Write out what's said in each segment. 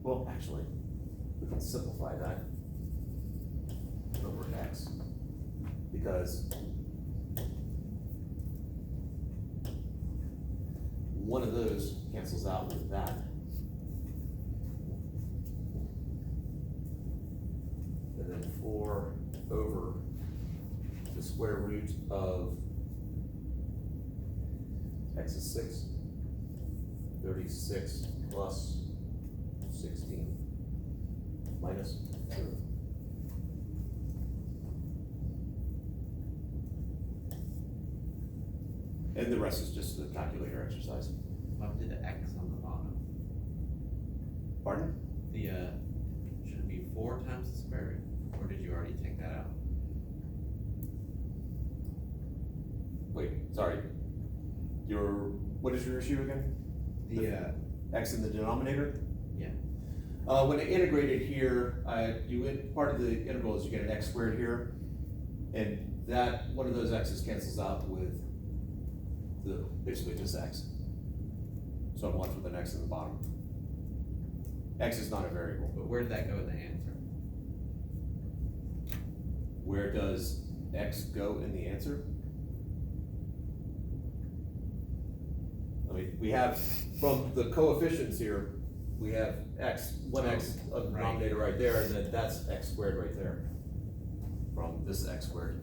Well, actually, we can simplify that over x, because one of those cancels out with that. And then 4 over the square root of x is 6, 36 plus 16 minus 0. And the rest is just the calculator exercise. What did the x on the bottom? Pardon? The, should it be 4 times the square root, or did you already take that out? Wait, sorry. What is your issue again? The, X in the denominator? yeah. When it integrated here, part of the integral is you get an x squared here, and that, one of those x's cancels out with basically just x. So I'm left with an x in the bottom. X is not a variable. But where did that go in the answer? Where does x go in the answer? I mean, we have, from the coefficients here, we have x, one x of the denominator right there, and then that's x squared right there. From this x squared.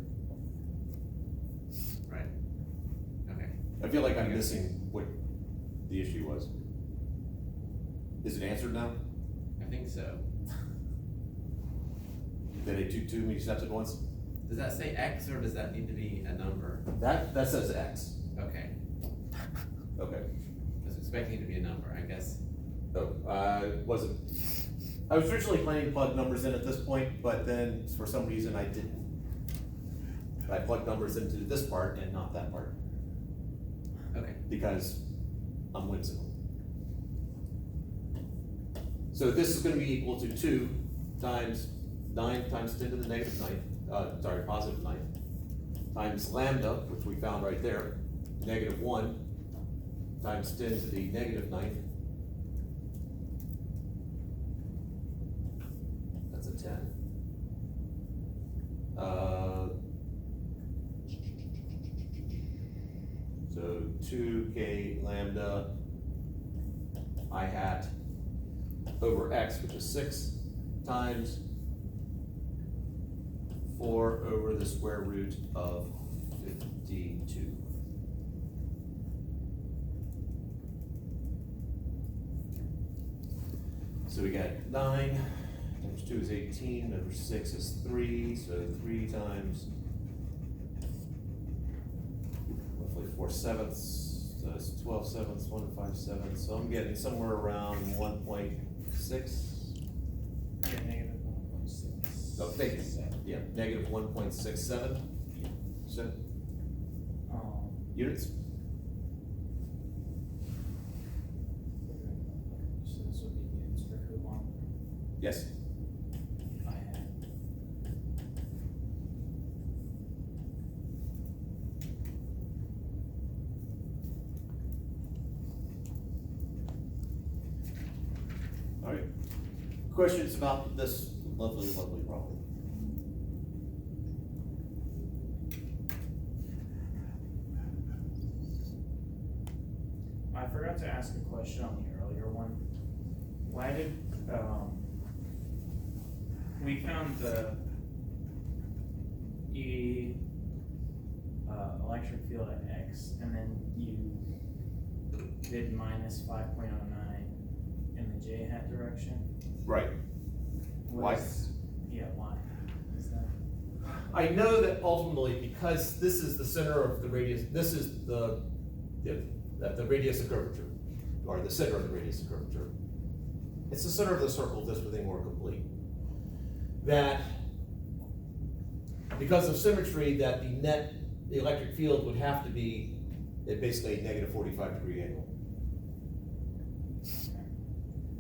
Right. Okay. I feel like I'm missing what the issue was. Is it answered now? I think so. Did I do too many steps at once? Does that say x, or does that need to be a number? That says x. Okay. Okay. I was expecting it to be a number, I guess. Oh, I was originally planning to plug numbers in at this point, but then for some reason I didn't. I plugged numbers into this part and not that part, Okay. because I'm whimsical. So this is gonna be equal to 2 times 9 times 10 to the negative 9, positive 9, times lambda, which we found right there, negative 1, times 10 to the negative 9. That's a 10. So 2k lambda I hat over x, which is 6, times 4 over the square root of 52. So we got 9 times 2 is 18, over 6 is 3, so 3 times roughly 4/7, so it's 12/7, 1 5/7, so I'm getting somewhere around 1.6. Yeah, negative 1.6. No, yeah, negative 1.67 units. So this would be units per coulomb. Yes. I had. All right. Questions about this lovely problem? I forgot to ask a question on the earlier one. Why did, we found the electric field at X, and then you did minus 5.09 in the J hat direction? Right. Why? Yeah, why is that? I know that ultimately, because this is the center of the radius, this is the radius of curvature, or the center of the radius of curvature. It's the center of the circle, just with a more complete. That, because of symmetry, that the electric field would have to be at basically a negative 45-degree angle.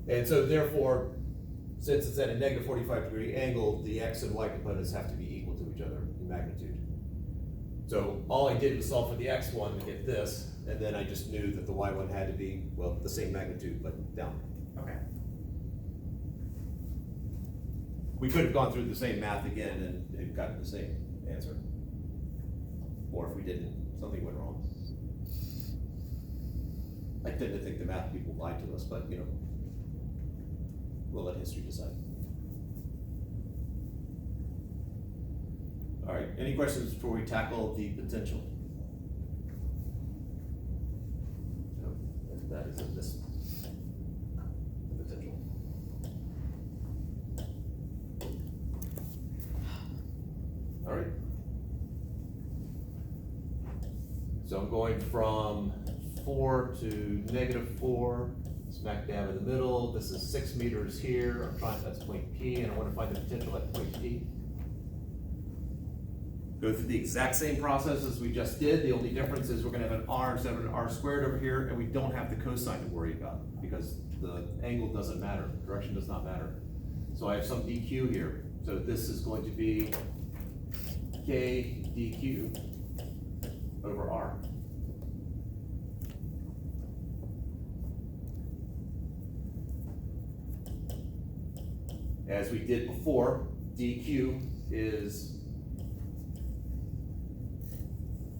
And so therefore, since it's at a negative 45-degree angle, the x and y components have to be equal to each other in magnitude. So all I did was solve for the x one to get this, and then I just knew that the y one had to be, well, the same magnitude, but down. Okay. We could have gone through the same math again and gotten the same answer. Or if we didn't, something went wrong. I tend to think the math people lied to us, but we'll let history decide. All right, any questions before we tackle the potential? No, that is in this. The potential. All right. So I'm going from 4 to -4, smack dab in the middle. This is 6 meters here. I'm trying, that's point P, and I want to find the potential at point P. Go through the exact same process as we just did. The only difference is we're gonna have an R instead of an R squared over here, and we don't have the cosine to worry about because the angle doesn't matter, direction does not matter. So I have some dq here. So this is going to be K dq over R. As we did before, dq is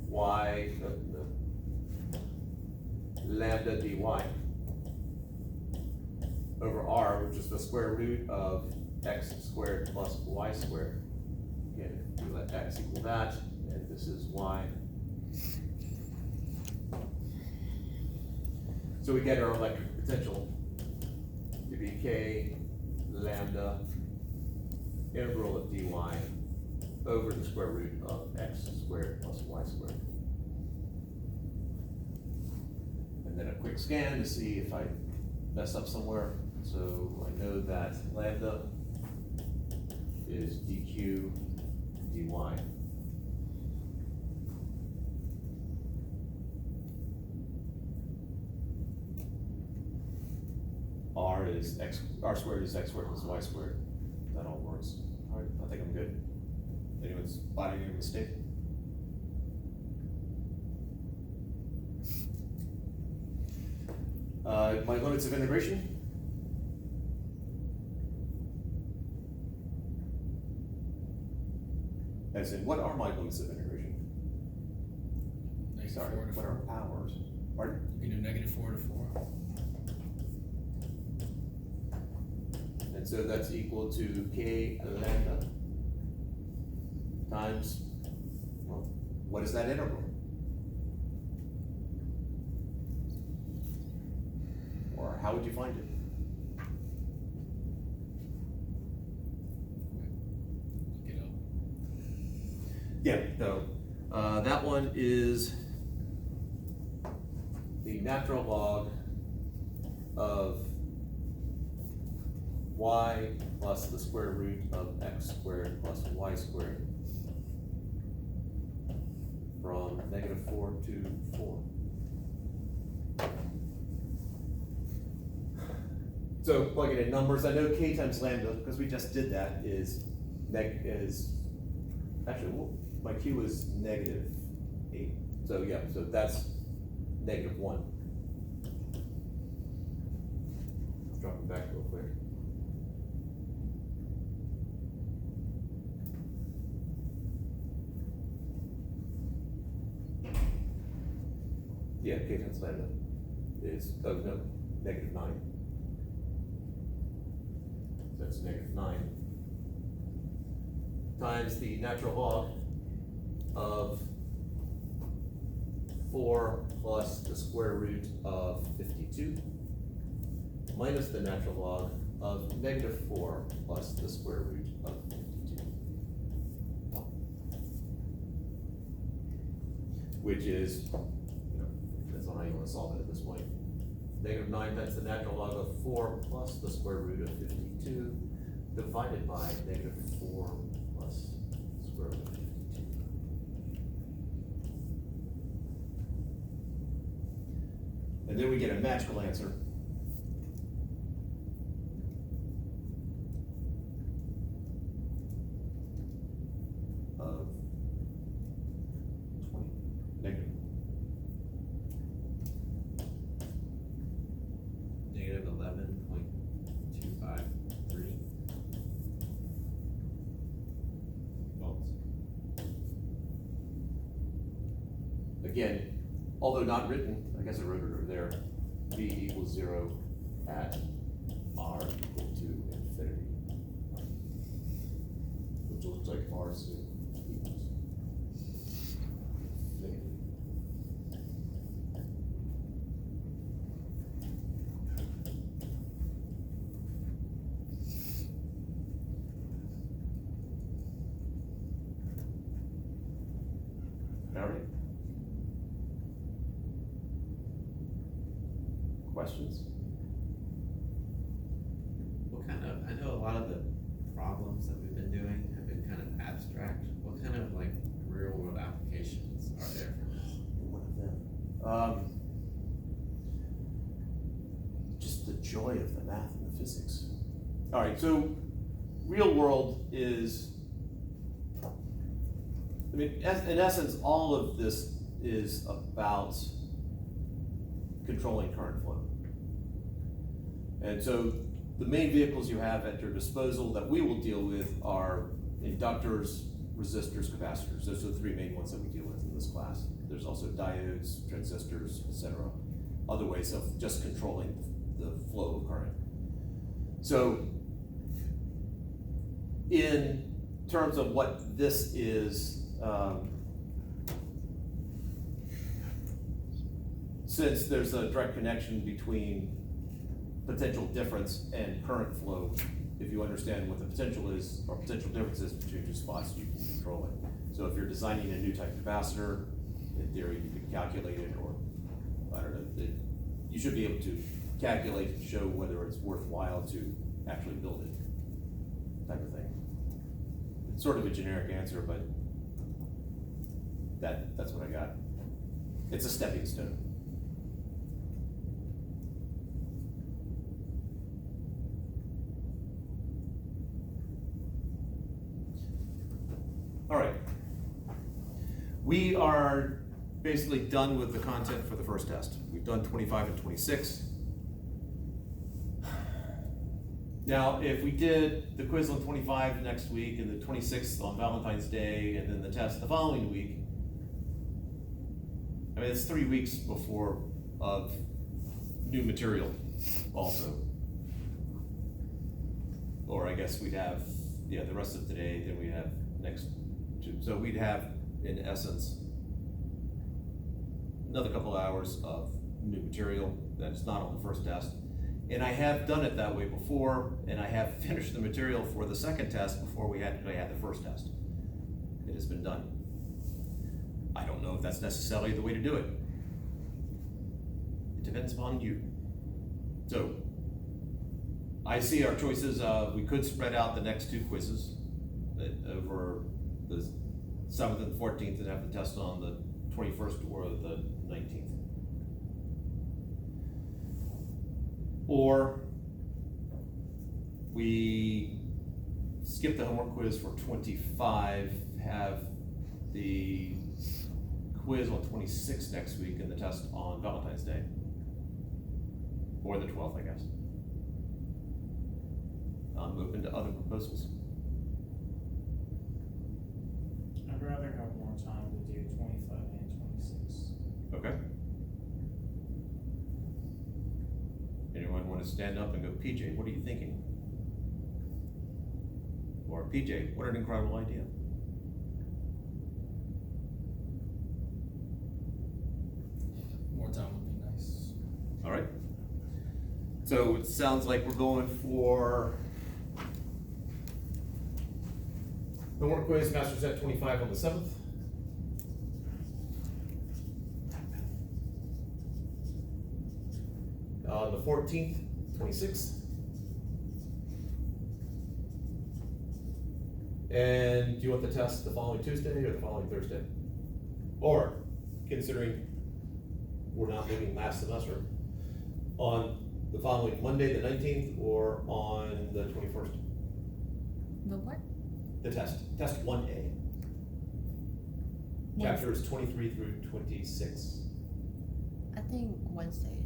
y, lambda dy over R, which is the square root of x squared plus y squared. Again, if we let x equal that, and this is y. So we get our electric potential to be K lambda integral of dy over the square root of x squared plus y squared. And then a quick scan to see if I mess up somewhere. So I know that lambda is dq dy. R is R squared is x squared plus y squared. That all works. All right, I think I'm good. Anyone's spotting any mistake? My limits of integration. As in, what are my limits of integration? Sorry, -4 to what 4. are ours? Pardon? You can do -4 to 4. And so that's equal to K lambda times, well, what is that integral? Or how would you find it? Get up. Yeah, no, that one is the natural log of y plus the square root of x squared plus y squared from -4 to 4. So plugging in numbers, I know k times lambda, because we just did that, is actually, well, my q is -8. So yeah, so that's -1. Drop it back real quick. Yeah, k times lambda is, oh no, -9. So that's -9 times the natural log of 4 plus the square root of 52 minus the natural log of -4 plus the square root of 52. Which is, depends on how you want to solve it at this point. -9 times the natural log of 4 plus the square root of 52 divided by -4 plus the square root of 52. And then we get a magical answer. Of 20, negative. -11.253. Again, although not written, I guess I wrote it over there, V equals 0 at R equal to infinity. Which looks like R soon equals infinity. All right. Questions? What kind of, I know a lot of the problems that we've been doing have been kind of abstract. What kind of like real world applications are there for this? One of them. Just the joy of the math and the physics. All right, so real world is, I mean, in essence, all of this is about controlling current flow. And so the main vehicles you have at your disposal that we will deal with are inductors, resistors, capacitors. Those are the three main ones that we deal with in this class. There's also diodes, transistors, etc. Other ways of just controlling the flow of current. So in terms of what this is, since there's a direct connection between potential difference and current flow, if you understand what the potential is, or potential difference is between two spots, you can control it. So if you're designing a new type capacitor, in theory, you could calculate it, or, I don't know, you should be able to calculate and show whether it's worthwhile to actually build it, type of thing. It's sort of a generic answer, but that's what I got. It's a stepping stone. All right. We are basically done with the content for the first test. We've done 25 and 26. Now, if we did the quiz on 25 next week and the 26th on Valentine's Day and then the test the following week, I mean, it's 3 weeks before of new material also. Or I guess we'd have, yeah, the rest of today, then we'd have next two. So we'd have, in essence, another couple hours of new material that's not on the first test. And I have done it that way before, and I have finished the material for the second test before we actually had the first test. It has been done. I don't know if that's necessarily the way to do it. It depends upon you. So, I see our choices, we could spread out the next two quizzes over the 7th and 14th and have the test on the 21st or the 19th. Or we skip the homework quiz for 25, have the quiz on 26 next week and the test on Valentine's Day. Or the 12th, I guess. I'm open to other proposals. I'd rather have more time to do 25 and 26. Okay. Anyone want to stand up and go, PJ, what are you thinking? Or PJ, what an incredible idea. More time would be nice. All right. So it sounds like we're going for the work quiz, master's at 25 on the 7th. On the 14th, 26th. And do you want the test the following Tuesday or the following Thursday? Or, considering we're not leaving last semester, on the following Monday, the 19th, or on the 21st? The what? The test 1A. Wednesday. Chapters 23 through 26. I think Wednesday.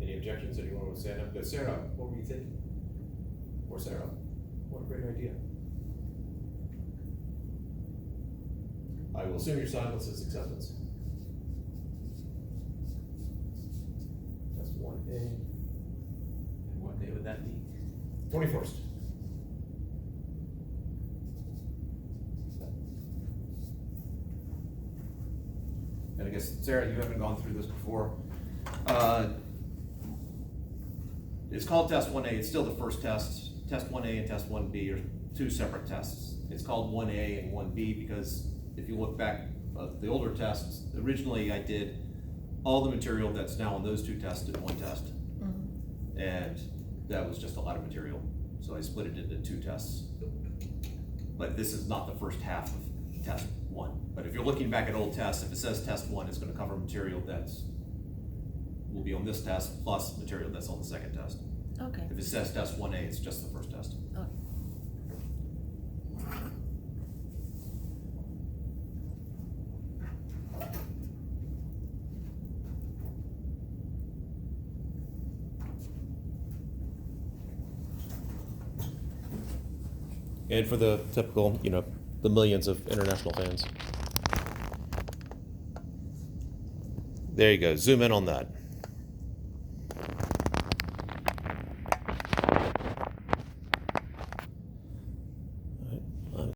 Any objections? Anyone want to stand up? Go, Sarah, what were you thinking? Or Sarah, what a great idea. I will assume your silence is acceptance. Test 1A. And what day would that be? 21st. And I guess, Sarah, you haven't gone through this before. It's called test 1A, it's still the first test. Test 1A and test 1B are two separate tests. It's called 1A and 1B because if you look back at the older tests, originally I did all the material that's now on those two tests in one test. Mhm. And that was just a lot of material, so I split it into two tests. But this is not the first half of test 1. But if you're looking back at old tests, if it says test 1, it's gonna cover material that's, will be on this test, plus material that's on the second test. Okay. If it says test 1A, it's just the first test. Okay. And for the typical, the millions of international fans. There you go, zoom in on that.